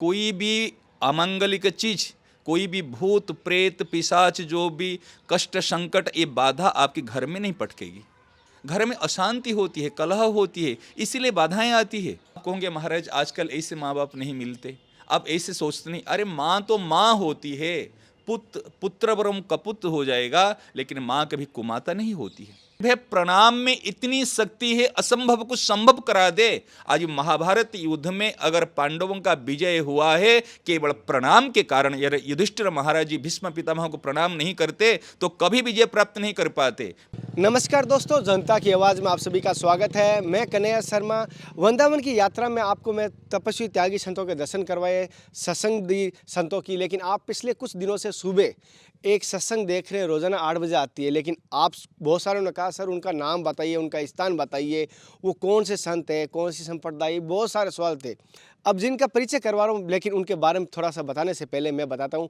कोई भी अमांगलिक चीज, कोई भी भूत प्रेत पिशाच, जो भी कष्ट संकट, ये बाधा आपके घर में नहीं पटकेगी। घर में अशांति होती है, कलह होती है, इसीलिए बाधाएं आती है। आप कहोगे महाराज आजकल ऐसे माँ बाप नहीं मिलते, आप ऐसे सोचते नहीं। अरे माँ तो माँ होती है, पुत्र वरम कपुत हो जाएगा, लेकिन माँ कभी कुमाता नहीं होती है। वह प्रणाम में इतनी शक्ति है, असंभव को संभव करा दे। आज महाभारत युद्ध में अगर पांडवों का विजय हुआ है केवल प्रणाम के कारण। यदि युधिष्ठिर महाराज जी भीष्म पितामह को प्रणाम नहीं करते तो कभी विजय प्राप्त नहीं कर पाते। नमस्कार दोस्तों, जनता की आवाज़ में आप सभी का स्वागत है। मैं कन्हैया शर्मा। वृंदावन की यात्रा में आपको मैं तपस्वी त्यागी संतों के दर्शन करवाए, सत्संग दी संतों की। लेकिन आप पिछले कुछ दिनों से सुबह एक सत्संग देख रहे हैं, रोज़ाना 8 बजे आती है। लेकिन आप बहुत सारों ने कहा सर उनका नाम बताइए, उनका स्थान बताइए, वो कौन से संत है, कौन सी संप्रदाय, बहुत सारे सवाल थे। अब जिनका परिचय करवा रहा हूँ, लेकिन उनके बारे में थोड़ा सा बताने से पहले मैं बताता हूँ।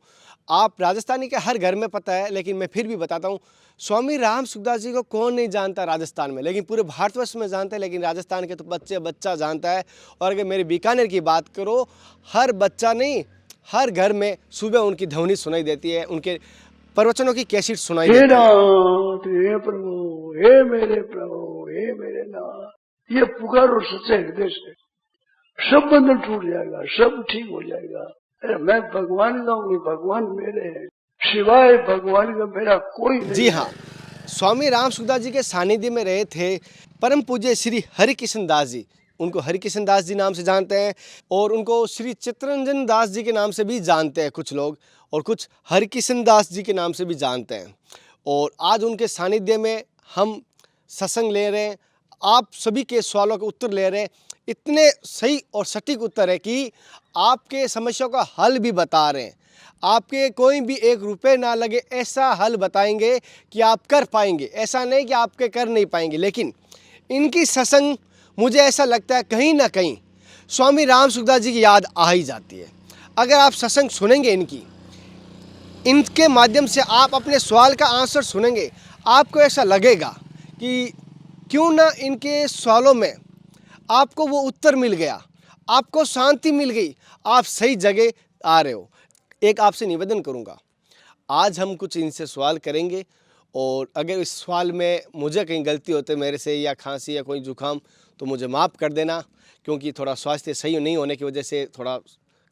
आप राजस्थानी के हर घर में पता है, लेकिन मैं फिर भी बताता हूँ। स्वामी राम सुखदास जी को कौन नहीं जानता राजस्थान में, लेकिन पूरे भारतवर्ष में जानता है, लेकिन राजस्थान के तो बच्चा जानता है। और अगर मेरे बीकानेर की बात करो, हर बच्चा नहीं, हर घर में सुबह उनकी ध्वनि सुनाई देती है, उनके प्रवचनों की कैसेट सुनाई देती है। नाथ, हे प्रभु, हे मेरे प्रभु, हे मेरे नाथ, ये पुकारो सच्चे हृदय से, सब बंधन टूट जाएगा, सब ठीक हो जाएगा। अरे मैं भगवान का हूँ, भगवान मेरे हैं, सिवाय भगवान का मेरा कोई नहीं। जी हाँ, स्वामी राम सुखदास जी के सानिध्य में रहे थे परम पूज्य श्री हरिकिशन दास जी। उनको हरिकिशन दास जी नाम से जानते हैं, और उनको श्री चित्तरंजन दास जी के नाम से भी जानते हैं कुछ लोग, और कुछ हरिकिशन दास जी के नाम से भी जानते हैं। और आज उनके सानिध्य में हम सत्संग ले रहे हैं, आप सभी के सवालों के उत्तर ले रहे हैं। इतने सही और सटीक उत्तर है कि आपके समस्याओं का हल भी बता रहे हैं। आपके कोई भी 1 रुपये ना लगे, ऐसा हल बताएंगे कि आप कर पाएंगे। ऐसा नहीं कि आपके कर नहीं पाएंगे। लेकिन इनकी सत्संग मुझे ऐसा लगता है कहीं ना कहीं स्वामी राम सुखदास जी की याद आ ही जाती है। अगर आप सत्संग सुनेंगे इनके माध्यम से, आप अपने सवाल का आंसर सुनेंगे, आपको ऐसा लगेगा कि क्यों ना इनके सवालों में आपको वो उत्तर मिल गया, आपको शांति मिल गई, आप सही जगह आ रहे हो। एक आपसे निवेदन करूंगा, आज हम कुछ इनसे सवाल करेंगे, और अगर इस सवाल में मुझे कहीं गलती होते मेरे से, या खांसी या कोई जुकाम, तो मुझे माफ़ कर देना, क्योंकि थोड़ा स्वास्थ्य सही नहीं होने की वजह से थोड़ा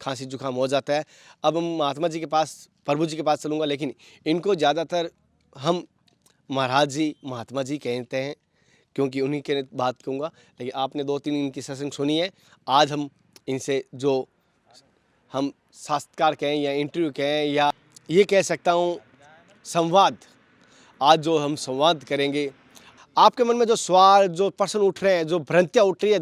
खांसी जुकाम हो जाता है। अब हम महात्मा जी के पास, प्रभु जी के पास चलूँगा, लेकिन इनको ज़्यादातर हम महाराज जी, महात्मा जी कहते हैं, क्योंकि उन्हीं के बात कहूँगा। लेकिन आपने 2-3 इनकी सत्संग सुनी है। आज हम इनसे जो हम साक्षात्कार कहें या इंटरव्यू कहें, या ये कह सकता हूँ संवाद, आज जो हम संवाद करेंगे, आपके मन में जो सवाल, जो प्रश्न उठ रहे हैं, जो भ्रांतियाँ उठ रही है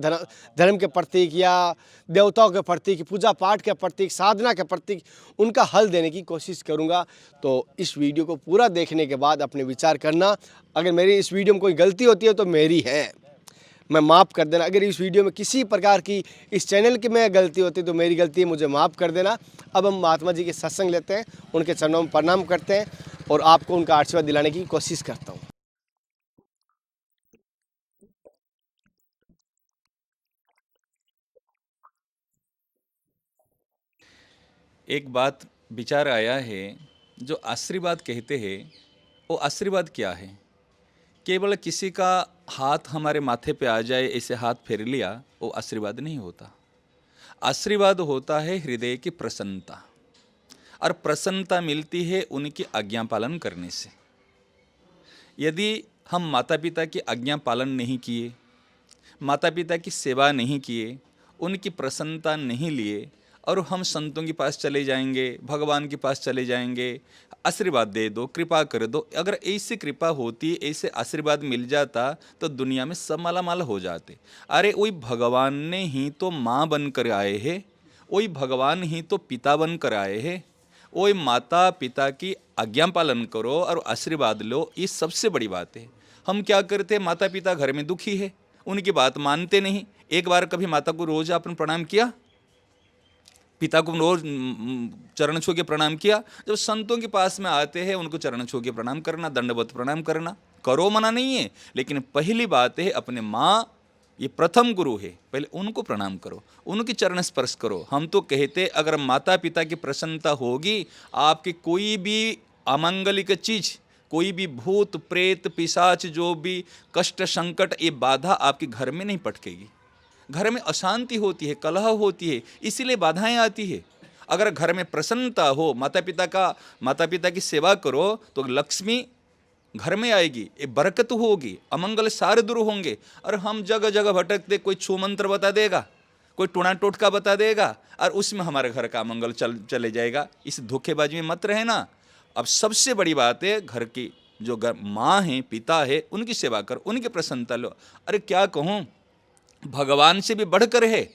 धर्म के प्रतीक या देवताओं के प्रतीक, पूजा पाठ के प्रतीक, साधना के प्रतीक, उनका हल देने की कोशिश करूंगा। तो इस वीडियो को पूरा देखने के बाद अपने विचार करना। अगर मेरी इस वीडियो में कोई गलती होती है तो मेरी है, मैं माफ़ कर देना। अगर इस वीडियो में किसी प्रकार की, इस चैनल की में गलती होती है तो मेरी गलती है, मुझे माफ़ कर देना। अब हम महात्मा जी के सत्संग लेते हैं, उनके चरणों में प्रणाम करते हैं, और आपको उनका आशीर्वाद दिलाने की कोशिश करता हूँ। एक बात विचार आया है, जो आशीर्वाद कहते हैं वो आशीर्वाद क्या है? केवल किसी का हाथ हमारे माथे पे आ जाए, ऐसे हाथ फेर लिया, वो आशीर्वाद नहीं होता। आशीर्वाद होता है हृदय की प्रसन्नता, और प्रसन्नता मिलती है उनकी आज्ञा पालन करने से। यदि हम माता पिता की आज्ञा पालन नहीं किए, माता पिता की सेवा नहीं किए, उनकी प्रसन्नता नहीं लिए, और हम संतों के पास चले जाएंगे, भगवान के पास चले जाएंगे, आशीर्वाद दे दो, कृपा कर दो, अगर ऐसी कृपा होती, ऐसे आशीर्वाद मिल जाता तो दुनिया में सब मालामाल हो जाते। अरे वही भगवान ने ही तो माँ बनकर आए हैं, वही भगवान ही तो पिता बनकर आए हैं। वही माता पिता की आज्ञा पालन करो और आशीर्वाद लो, ये सबसे बड़ी बात है। हम क्या करते, माता पिता घर में दुखी है, उनकी बात मानते नहीं। एक बार कभी माता को रोज आपने प्रणाम किया, पिता को रोज चरण छू के प्रणाम किया? जब संतों के पास में आते हैं उनको चरण छू के प्रणाम करना, दंडवत प्रणाम करना, करो मना नहीं है, लेकिन पहली बात है अपने माँ ये प्रथम गुरु है, पहले उनको प्रणाम करो, उनके चरण स्पर्श करो। हम तो कहते अगर माता पिता की प्रसन्नता होगी, आपकी कोई भी अमंगलिक चीज, कोई भी भूत प्रेत पिशाच, जो भी कष्ट संकट, ये बाधा आपके घर में नहीं पटकेगी। घर में अशांति होती है, कलह होती है, इसीलिए बाधाएं आती है। अगर घर में प्रसन्नता हो, माता पिता की सेवा करो तो लक्ष्मी घर में आएगी, ये बरकत होगी, अमंगल सारे दूर होंगे। और हम जगह जगह भटकते, कोई छू मंत्र बता देगा, कोई टोना टोटका बता देगा, और उसमें हमारे घर का अमंगल चले जाएगा। इस धोखेबाजी में मत रहना। अब सबसे बड़ी बात है, घर की जो माँ है, पिता है, उनकी सेवा कर, उनकी प्रसन्नता लो। अरे क्या कहूँ, भगवान से भी बढ़कर है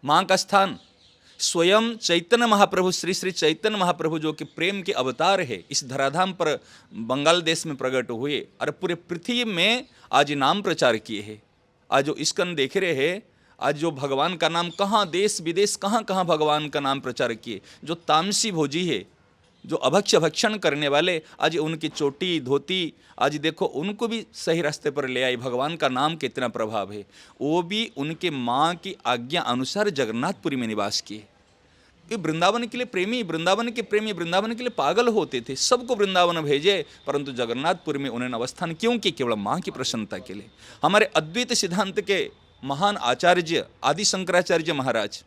माँ का स्थान। स्वयं चैतन्य महाप्रभु, श्री श्री चैतन्य महाप्रभु, जो कि प्रेम के अवतार है, इस धराधाम पर बंगाल देश में प्रकट हुए और पूरे पृथ्वी में आज नाम प्रचार किए हैं। आज जो इस्कन देख रहे हैं, आज जो भगवान का नाम कहाँ देश विदेश कहाँ कहाँ भगवान का नाम प्रचार किए। जो तामसी भोजी है, जो अभक्ष्य भक्षण करने वाले, आज उनकी चोटी धोती, आज देखो उनको भी सही रास्ते पर ले आई। भगवान का नाम कितना प्रभाव है। वो भी उनके माँ की आज्ञा अनुसार जगन्नाथपुरी में निवास किए। ये वृंदावन के लिए प्रेमी, वृंदावन के प्रेमी वृंदावन के लिए पागल होते थे, सबको वृंदावन भेजे, परंतु जगन्नाथपुरी में उन्होंने अवस्थान क्यों किए? केवल माँ की प्रसन्नता के लिए। हमारे अद्वैत सिद्धांत के महान आचार्य आदि शंकराचार्य महाराज,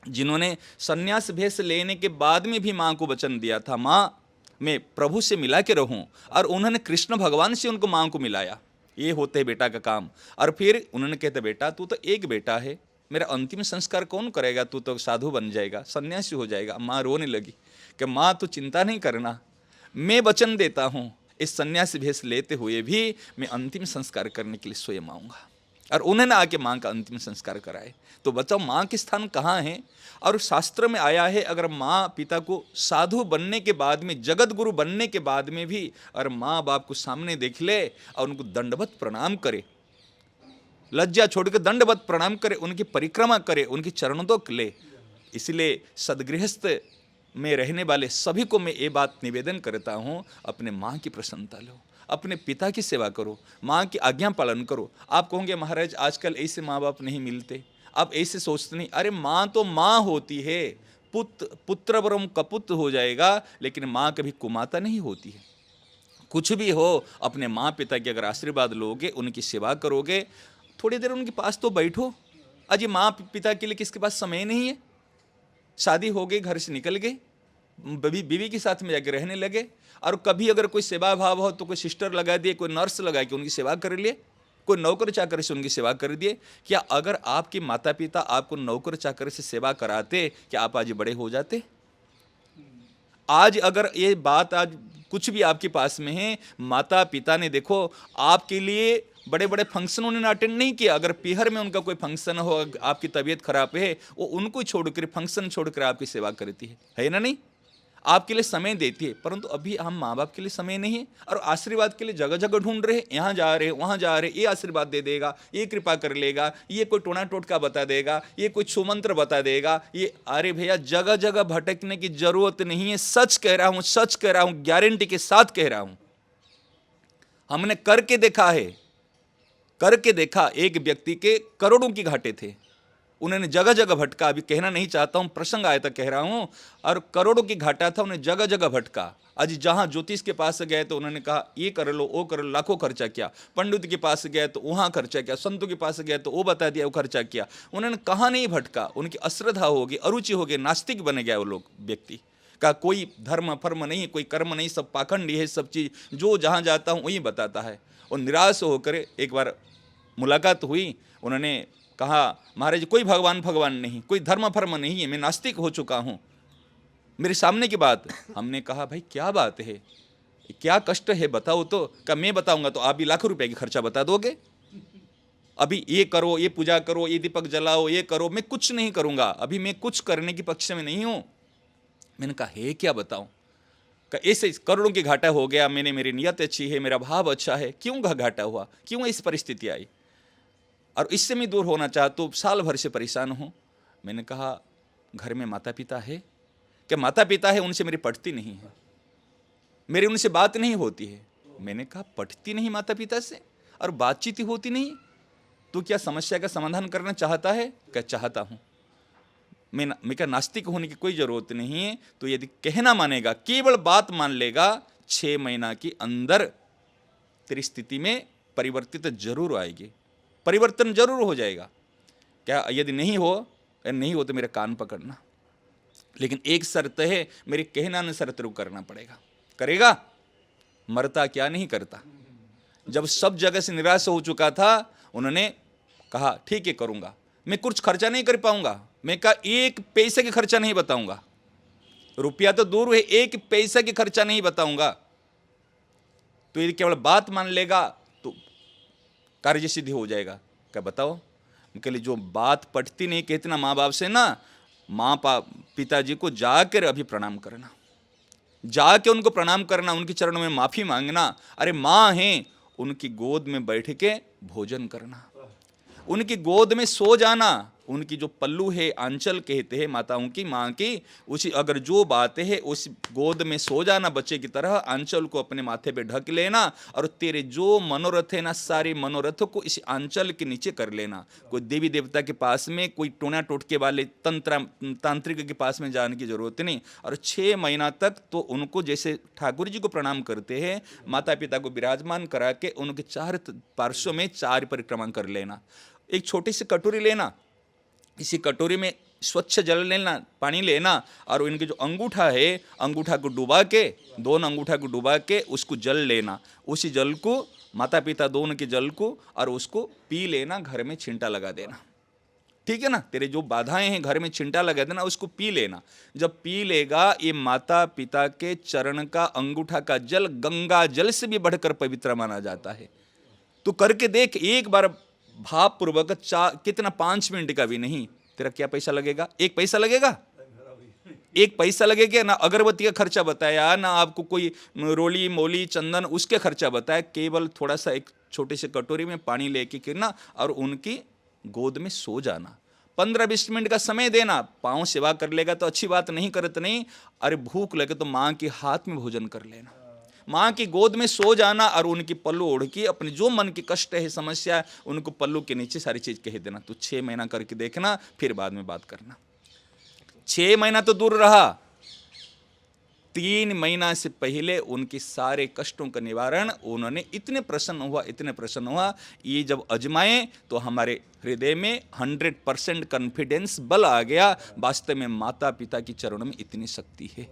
जिन्होंने सन्यास भेष लेने के बाद में भी माँ को वचन दिया था, माँ मैं प्रभु से मिला के रहूं, और उन्होंने कृष्ण भगवान से उनको माँ को मिलाया। ये होते बेटा का काम। और फिर उन्होंने कहते, बेटा तू तो एक बेटा है, मेरा अंतिम संस्कार कौन करेगा? तू तो साधु बन जाएगा, सन्यासी हो जाएगा। माँ रोने लगी कि माँ तू चिंता नहीं करना, मैं वचन देता हूँ, इस सन्यासी भेष लेते हुए भी मैं अंतिम संस्कार करने के लिए स्वयं आऊँगा। और उन्होंने आके माँ का अंतिम संस्कार कराए। तो बताओ माँ के स्थान कहाँ है? और शास्त्र में आया है, अगर माँ पिता को साधु बनने के बाद में, जगत गुरु बनने के बाद में भी, और माँ बाप को सामने देख ले और उनको दंडवत प्रणाम करे, लज्जा छोड़कर दंडवत प्रणाम करे, उनकी परिक्रमा करे, उनकी चरणों को ले। इसलिए सदगृहस्थ में रहने वाले सभी को मैं ये बात निवेदन करता हूँ, अपने माँ की प्रसन्नता लो, अपने पिता की सेवा करो, माँ की आज्ञा पालन करो। आप कहोगे महाराज आजकल ऐसे माँ बाप नहीं मिलते, आप ऐसे सोचते नहीं। अरे माँ तो माँ होती है, पुत्र वरम कपुत्र हो जाएगा, लेकिन माँ कभी कुमाता नहीं होती है। कुछ भी हो, अपने माँ पिता के अगर आशीर्वाद लोगे, उनकी सेवा करोगे, थोड़ी देर उनके पास तो बैठो। अजी माँ पिता के लिए किसके पास समय नहीं है? शादी हो गई, घर से निकल गए, बीवी के साथ में जाकर रहने लगे। और कभी अगर कोई सेवा भाव हो तो कोई सिस्टर लगा दिए, कोई नर्स लगा के उनकी सेवा कर लिए, कोई नौकर चाकर से उनकी सेवा कर दिए। क्या अगर आपके माता पिता आपको नौकर चाकर से सेवा कराते, क्या आप आज बड़े हो जाते? आज अगर ये बात, आज कुछ भी आपके पास में है, माता पिता ने देखो आपके लिए बड़े बड़े फंक्शन उन्होंने अटेंड नहीं किया। अगर पीहर में उनका कोई फंक्शन हो, आपकी तबीयत खराब है, वो उनको छोड़कर, फंक्शन छोड़कर आपकी सेवा करती है ना? नहीं, आपके लिए समय देती है। परंतु अभी हम माँ बाप के लिए समय नहीं है, और आशीर्वाद के लिए जगह जगह ढूंढ रहे हैं, यहाँ जा रहे वहाँ जा रहे, ये आशीर्वाद दे देगा, ये कृपा कर लेगा, ये कोई टोना टोटका बता देगा, ये कोई छुमंत्र बता देगा, ये। अरे भैया जगह जगह भटकने की जरूरत नहीं है। सच कह रहा हूँ, सच कह रहा हूँ, गारंटी के साथ कह रहा हूँ। हमने करके देखा है, करके देखा। एक व्यक्ति के करोड़ों की घाटे थे, उन्होंने जगह जगह भटका। अभी कहना नहीं चाहता हूँ, प्रसंग आया था कह रहा हूँ। और करोड़ों की घाटा था, उन्हें जगह जगह भटका। आज जहाँ ज्योतिष के पास गए तो उन्होंने कहा ये कर लो, वो कर लो, लाखों खर्चा किया। पंडित के पास गए तो वहाँ खर्चा किया, संतों के पास गए तो वो बता दिया, वो खर्चा किया। उन्होंने कहाँ नहीं भटका, उनकी अश्रद्धा होगी, अरुचि होगी, नास्तिक बन गया वो लोग व्यक्ति का। कोई धर्म फर्म नहीं, कोई कर्म नहीं, सब पाखंडी है, सब चीज़ जो जहाँ जाता हूँ वही बताता है। और निराश होकर एक बार मुलाकात हुई, उन्होंने कहा महाराज कोई भगवान भगवान नहीं, कोई धर्म फर्म नहीं है, मैं नास्तिक हो चुका हूँ। मेरे सामने की बात। हमने कहा भाई क्या बात है, क्या कष्ट है, बताओ तो। क्या मैं बताऊंगा तो आप भी लाखों रुपए की खर्चा बता दोगे? अभी ये करो, ये पूजा करो, ये दीपक जलाओ, ये करो। मैं कुछ नहीं करूंगा, अभी मैं कुछ करने की पक्ष में नहीं हूँ। मैंने कहा है क्या बताऊं? ऐसे करोड़ों की घाटा हो गया। मैंने, मेरी नियत अच्छी है, मेरा भाव अच्छा है, क्यों घाटा हुआ, क्यों ऐसी परिस्थिति आई? और इससे मैं दूर होना चाहता हूँ, साल भर से परेशान हूँ। मैंने कहा घर में माता पिता है क्या? माता पिता है, उनसे मेरी पटती नहीं है, मेरी उनसे बात नहीं होती है। मैंने कहा पटती नहीं माता पिता से और बातचीत होती नहीं? तू क्या समस्या का समाधान करना चाहता है? क्या चाहता हूँ। मैं क्या नास्तिक होने की कोई जरूरत नहीं है। तो यदि कहना मानेगा, केवल बात मान लेगा, 6 महीना के अंदर तेरी स्थिति में परिवर्तित जरूर आएगी, परिवर्तन जरूर हो जाएगा। क्या यदि नहीं हो तो मेरे कान पकड़ना, लेकिन एक शर्त है, मेरे कहना अनुसार तेरे को करना पड़ेगा। करेगा? मरता क्या नहीं करता। जब सब जगह से निराश हो चुका था, उन्होंने कहा ठीक है करूंगा, मैं कुछ खर्चा नहीं कर पाऊंगा, मैं कहा 1 पैसे के खर्चा नहीं बताऊंगा, रुपया तो दूर है, 1 पैसा के खर्चा नहीं बताऊंगा। तो यदि केवल बात मान लेगा तो कार्य सिद्धि हो जाएगा। क्या बताओ, के लिए जो बात पटती नहीं कहते ना माँ बाप से ना, पिताजी को जाकर अभी प्रणाम करना, जाके उनको प्रणाम करना, उनके चरणों में माफी मांगना। अरे माँ हैं, उनकी गोद में बैठ के भोजन करना, उनकी गोद में सो जाना, उनकी जो पल्लू है, आंचल कहते हैं माताओं की, माँ की, उसी अगर जो बातें है उस गोद में सो जाना बच्चे की तरह, आंचल को अपने माथे पे ढक लेना, और तेरे जो मनोरथ है ना, सारे मनोरथों को इस आंचल के नीचे कर लेना। कोई देवी देवता के पास में, कोई टोना टोटके वाले तांत्रिक के पास में जाने की जरूरत नहीं। और 6 महीना तक तो उनको जैसे ठाकुर जी को प्रणाम करते हैं, माता पिता को विराजमान करा के उनके 4 पार्श्व में 4 परिक्रमा कर लेना। एक छोटी सी कटोरी लेना, इसी कटोरी में स्वच्छ जल लेना, पानी लेना, और इनके जो अंगूठा है, अंगूठा को डुबा के, दोनों अंगूठा को डुबा के उसको जल लेना। उसी जल को, माता पिता दोनों के जल को, और उसको पी लेना, घर में छिंटा लगा देना। ठीक है ना, तेरे जो बाधाएं हैं घर में छिंटा लगा देना, उसको पी लेना। जब पी लेगा, ये माता पिता के चरण का अंगूठा का जल गंगा जल से भी बढ़कर पवित्र माना जाता है। तू करके देख एक बार भाव पूर्वक, कितना 5 मिनट का भी नहीं। तेरा क्या पैसा लगेगा? 1 पैसा लगेगा? 1 पैसा लगेगा ना। अगरबत्ती का खर्चा बताया ना, आपको कोई रोली मोली चंदन उसके खर्चा बताया। केवल थोड़ा सा एक छोटे से कटोरी में पानी लेके गिरना और उनकी गोद में सो जाना। 15-20 मिनट का समय देना। पाँव सेवा कर लेगा तो अच्छी बात, नहीं करत नहीं। अरे भूख लगे तो माँ के हाथ में भोजन कर लेना, माँ की गोद में सो जाना, और उनकी पल्लू ओढ़ के अपने जो मन की कष्ट है, समस्या है, उनको पल्लू के नीचे सारी चीज कह देना। तो 6 महीना करके देखना, फिर बाद में बात करना। 6 महीना तो दूर रहा, 3 महीना से पहले उनके सारे कष्टों का निवारण उन्होंने इतने प्रसन्न हुआ। ये जब अजमाए तो हमारे हृदय में 100% कॉन्फिडेंस बल आ गया। वास्तव में माता पिता की चरणों में इतनी शक्ति है।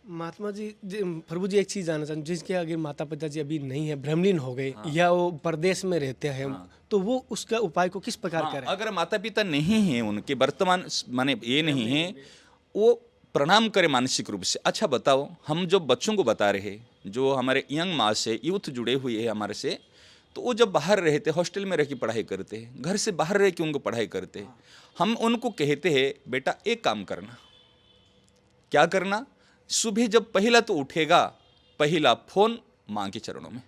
महात्मा जी, प्रभु जी, एक चीज़ जानना चाहूँ, जिसके आगे माता पिता जी अभी नहीं है, भ्रमलीन हो गए, या वो परदेश में रहते हैं, तो वो उसका उपाय को किस प्रकार करें? अगर माता पिता नहीं हैं, उनके वर्तमान माने ये नहीं है, वो प्रणाम करें मानसिक रूप से। अच्छा बताओ, हम जो बच्चों को बता रहे, जो हमारे यंग मास है, यूथ जुड़े हुए हैं हमारे से, तो वो जब बाहर रहते, हॉस्टल में रह के पढ़ाई करते हैं, घर से बाहर रह के उनको पढ़ाई करते हैं, हम उनको कहते हैं बेटा एक काम करना। क्या करना? सुबह जब पहला तो उठेगा, पहला फोन मां के चरणों में,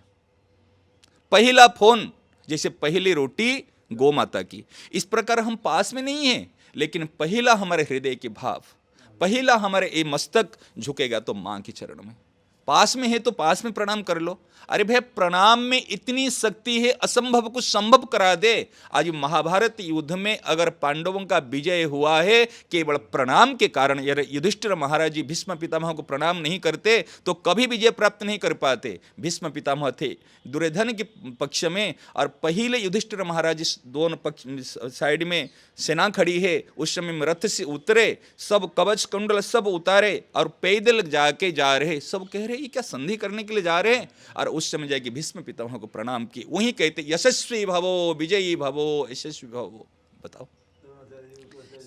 पहला फोन, जैसे पहली रोटी गौ माता की। इस प्रकार हम पास में नहीं हैं, लेकिन पहला हमारे हृदय के भाव, पहला हमारे ये मस्तक झुकेगा तो मां के चरणों में। पास में है तो पास में प्रणाम कर लो। अरे भाई, प्रणाम में इतनी शक्ति है, असंभव को संभव करा दे। आज महाभारत युद्ध में अगर पांडवों का विजय हुआ है केवल प्रणाम के कारण। यार, युधिष्ठिर महाराज जी भीष्म पितामह को प्रणाम नहीं करते तो कभी विजय प्राप्त नहीं कर पाते। भीष्म पितामह थे दुर्योधन के पक्ष में, और पहले युधिष्ठिर महाराज दोनों पक्ष साइड में सेना खड़ी है, उस समय में रथ से उतरे, सब कवच कुंडल सब उतारे और पैदल जाके जा रहे। सब कह रहे ये क्या संधि करने के लिए जा रहे हैं, और उस समय जाके भीष्म पितामह को प्रणाम किए। वहीं कहते यशस्वी भवो विजयी भवो यशस्वी भवो। बताओ,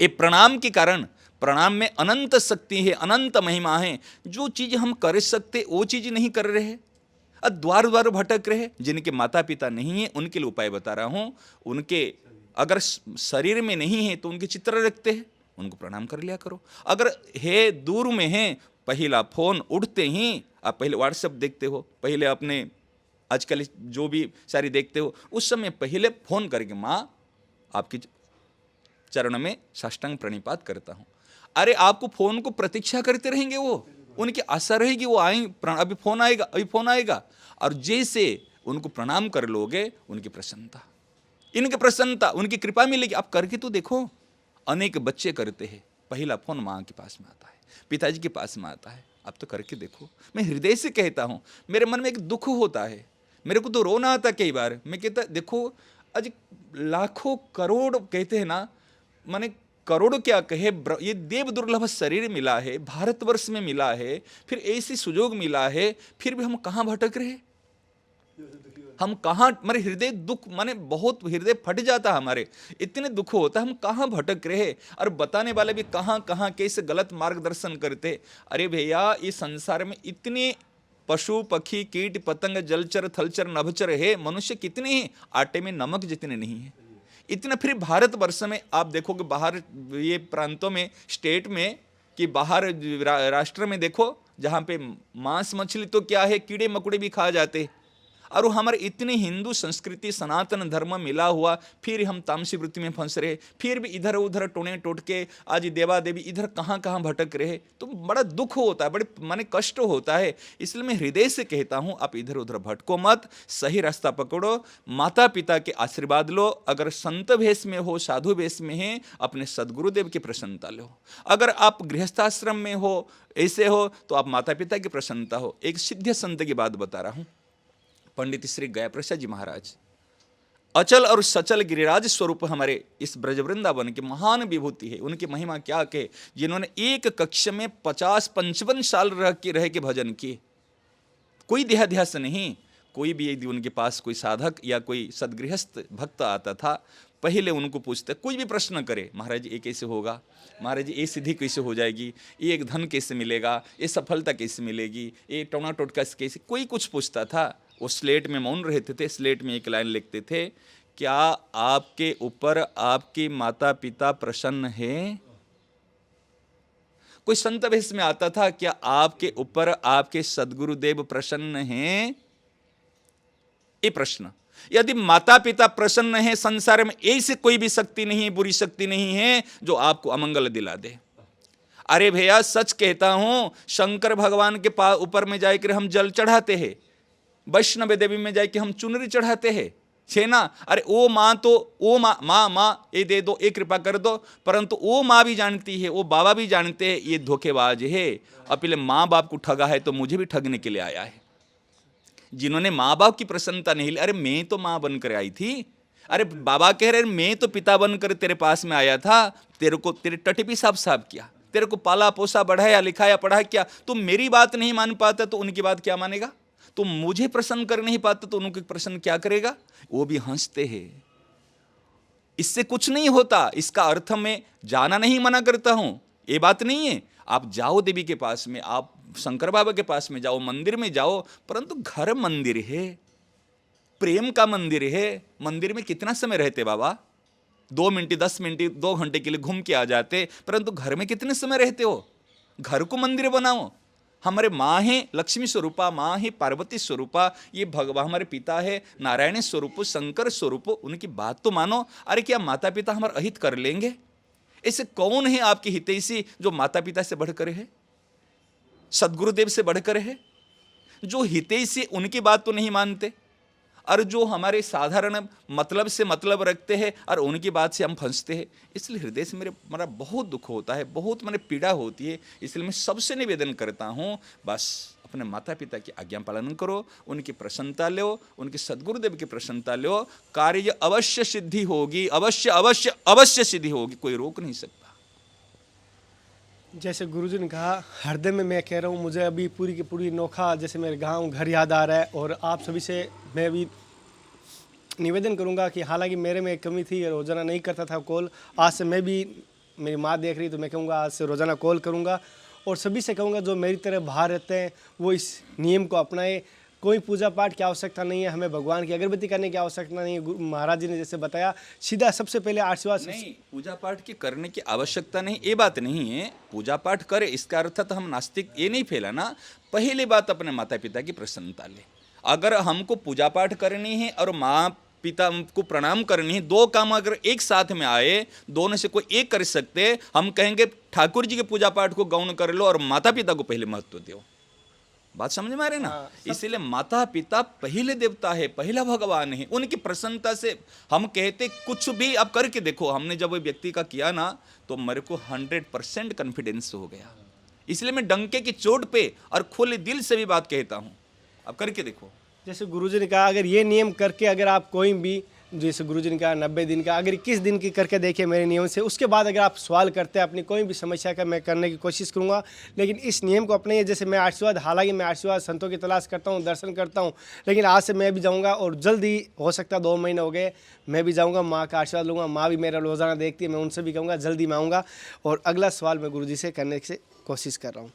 ये प्रणाम के कारण, प्रणाम में अनंत शक्ति है, अनंत महिमा है। जो चीज हम कर सकते वो चीज नहीं कर रहे हैं, द्वार द्वार भटक रहे। जिनके माता पिता नहीं है उनके लिए उपाय बता रहा हूं। उनके अगर शरीर में नहीं है तो उनके चित्र रखते हैं, उनको प्रणाम कर लिया करो। अगर है दूर में है, पहला फोन उठते ही आप पहले व्हाट्सएप देखते हो, पहले अपने आजकल जो भी सारी देखते हो, उस समय पहले फोन करके माँ आपकी चरण में साष्टांग प्रणिपात करता हूँ। अरे आपको फोन को प्रतीक्षा करते रहेंगे, वो उनकी आशा रहेगी वो आएंगे, अभी फोन आएगा, अभी फोन आएगा। और जैसे उनको प्रणाम कर लोगे, उनकी प्रसन्नता इनकी प्रसन्नता, उनकी कृपा मिलेगी। आप करके तो देखो। अनेक बच्चे करते हैं, पहला फोन माँ के पास में आता है, पिताजी के पास में आता है। आप तो करके देखो। मैं हृदय से कहता हूँ, मेरे मन में एक दुख होता है, मेरे को तो रोना आता कई बार। मैं कहता देखो, आज लाखों करोड़ कहते हैं ना, माने करोड़ क्या कहे, ये देव दुर्लभ शरीर मिला है, भारतवर्ष में मिला है, फिर ऐसी सुजोग मिला है, फिर भी हम कहाँ भटक रहे, हम कहाँ, हमारे हृदय दुख, माने बहुत हृदय फट जाता है हमारे, इतने दुख होता है, हम कहाँ भटक रहे। और बताने वाले भी कहाँ कहाँ कैसे गलत मार्गदर्शन करते। अरे भैया, इस संसार में इतने पशु पक्षी कीट पतंग जलचर थलचर नभचर है, मनुष्य कितने हैं, आटे में नमक जितने नहीं है इतना। फिर भारतवर्ष में आप देखोगे, बाहर ये प्रांतों में, स्टेट में, कि बाहर राष्ट्र में देखो, जहाँ पे मांस मछली तो क्या है, कीड़े मकोड़े भी खा जाते। और हमारे इतनी हिंदू संस्कृति सनातन धर्म मिला हुआ, फिर हम तामसी वृत्ति में फंस रहे, फिर भी इधर उधर टोने टोटके आज देवा देवी इधर कहाँ कहाँ भटक रहे। तो बड़ा दुख होता है, बड़े माने कष्ट होता है। इसलिए मैं हृदय से कहता हूँ, आप इधर उधर भटको मत, सही रास्ता पकड़ो, माता पिता के आशीर्वाद लो। अगर संत भेष में हो, साधु भेष में है, अपने सदगुरुदेव की प्रसन्नता लो। अगर आप गृहस्थाश्रम में हो, ऐसे हो, तो आप माता पिता की प्रसन्नता हो। एक सिद्ध संत की बात बता रहा हूँ, पंडित श्री गया प्रसाद जी महाराज, अचल और सचल गिरिराज स्वरूप हमारे इस ब्रज वृंदावन की महान विभूति है। उनकी महिमा क्या कहे, जिन्होंने एक कक्ष में 50-55 साल रह के भजन किए। कोई देहाध्यास नहीं। कोई भी यदि उनके पास कोई साधक या कोई सदगृहस्थ भक्त आता था, पहले उनको पूछते, कोई भी प्रश्न करे, महाराज ये कैसे होगा, महाराज ये सिद्धि कैसे हो जाएगी, ये एक धन कैसे मिलेगा, ये सफलता कैसे मिलेगी, ये टोना टोटका कैसे, कोई कुछ पूछता था। वो स्लेट में मौन रहते थे, स्लेट में एक लाइन लिखते थे, क्या आपके ऊपर आपके माता पिता प्रसन्न है। कोई संत भेष में आता था, क्या आपके ऊपर आपके सदगुरुदेव प्रसन्न हैं। ये प्रश्न, यदि माता पिता प्रसन्न है, संसार में ऐसी कोई भी शक्ति नहीं, बुरी शक्ति नहीं है जो आपको अमंगल दिला दे। अरे भैया, सच कहता हूं, शंकर भगवान के ऊपर में जाकर हम जल चढ़ाते हैं, वैष्णव देवी में जाके हम चुनरी चढ़ाते हैं, छे ना। अरे ओ माँ तो, ओ माँ ये दे दो, ये कृपा कर दो, परंतु वो माँ भी जानती है, वो बाबा भी जानते हैं ये धोखेबाज है। अब पहले माँ बाप को ठगा है तो मुझे भी ठगने के लिए आया है। जिन्होंने माँ बाप की प्रसन्नता नहीं ली, अरे मैं तो माँ बनकर आई थी, अरे बाबा कह रहे मैं तो पिता बनकर तेरे पास में आया था, तेरे को तेरे टट्टी भी साफ साफ किया, तेरे को पाला पोसा बढ़ाया लिखाया पढ़ा किया। तुम मेरी बात नहीं मान पाता तो उनकी बात क्या मानेगा। तुम मुझे प्रसन्न कर नहीं पाते तो उनके प्रसन्न क्या करेगा। वो भी हंसते हैं। इससे कुछ नहीं होता। इसका अर्थ मैं जाना नहीं मना करता हूं, ये बात नहीं है। आप जाओ देवी के पास में, आप शंकर बाबा के पास में जाओ, मंदिर में जाओ, परंतु घर मंदिर है, प्रेम का मंदिर है। मंदिर में कितना समय रहते बाबा, 2 मिनट 10 मिनट 2 घंटे के लिए घूम के आ जाते, परंतु घर में कितने समय रहते हो। घर को मंदिर बनाओ। हमारे माँ है लक्ष्मी स्वरूपा, माँ है पार्वती स्वरूपा, ये भगवान हमारे पिता है नारायण स्वरूप, शंकर स्वरूप, उनकी बात तो मानो। अरे क्या माता पिता हमारा अहित कर लेंगे। ऐसे कौन है आपकी हितैषी जो माता पिता से बढ़कर है, सदगुरुदेव से बढ़कर है। जो हितैषी उनकी बात तो नहीं मानते, और जो हमारे साधारण मतलब से मतलब रखते हैं और उनकी बात से हम फंसते हैं। इसलिए हृदय से मेरा बहुत दुख होता है, बहुत मैंने पीड़ा होती है। इसलिए मैं सबसे निवेदन करता हूँ, बस अपने माता पिता की आज्ञा पालन करो, उनकी प्रसन्नता लो, उनके सदगुरुदेव की प्रसन्नता लो, कार्य अवश्य सिद्धि होगी, अवश्य अवश्य अवश्य सिद्धि होगी, कोई रोक नहीं सकता। जैसे गुरुजी ने कहा, हृदय में मैं कह रहा हूँ, मुझे अभी पूरी की पूरी नोखा जैसे मेरे गांव घर याद आ रहा है। और आप सभी से मैं भी निवेदन करूंगा कि हालांकि मेरे में एक कमी थी, रोज़ाना नहीं करता था कॉल, आज से मैं भी, मेरी माँ देख रही तो मैं कहूँगा आज से रोज़ाना कॉल करूँगा। और सभी से कहूँगा जो मेरी तरह बाहर रहते हैं वो इस नियम को अपनाए। कोई पूजा पाठ की आवश्यकता नहीं है, हमें भगवान की अगरबत्ती करने की आवश्यकता नहीं है। महाराज जी ने जैसे बताया, सीधा सबसे पहले आशीर्वाद नहीं, पूजा पाठ की करने की आवश्यकता नहीं, ये बात नहीं है। पूजा पाठ करे इसका अर्थ तो हम नास्तिक ये नहीं फैलाना। पहली बात अपने माता पिता की प्रसन्नता ले। अगर हमको पूजा पाठ करनी है और माँ पिता को प्रणाम करनी है, 2 काम अगर एक साथ में आए, दोनों से कोई एक कर सकते, हम कहेंगे ठाकुर जी के पूजा पाठ को गौण कर लो और माता पिता को पहले महत्व दो। बात समझ में आ रही है ना। इसीलिए माता पिता पहले देवता है, पहला भगवान है। उनकी प्रसन्नता से हम कहते कुछ भी आप करके देखो। हमने जब वो व्यक्ति का किया ना तो मेरे को 100% कॉन्फिडेंस हो गया। इसलिए मैं डंके की चोट पे और खुले दिल से भी बात कहता हूँ, आप करके देखो। जैसे गुरुजी ने कहा, अगर ये नियम करके अगर आप कोई भी, जैसे गुरुजी ने कहा 90 दिन का, अगर 21 दिन की करके देखिए मेरे नियम से, उसके बाद अगर आप सवाल करते हैं अपनी कोई भी समस्या का, मैं करने की कोशिश करूंगा। लेकिन इस नियम को अपने, जैसे मैं आशीर्वाद, हालांकि मैं आशीर्वाद संतों की तलाश करता हूं, दर्शन करता हूं, लेकिन आज से मैं भी जाऊंगा और जल्दी, हो सकता है 2 महीने हो गए, मैं भी जाऊँगा, माँ का आशीर्वाद लूँगा। माँ भी मेरा रोज़ाना देखती है, मैं उनसे भी कहूँगा जल्दी मैं आऊँगा और अगला सवाल मैं गुरुजी से करने की कोशिश कर रहा हूँ।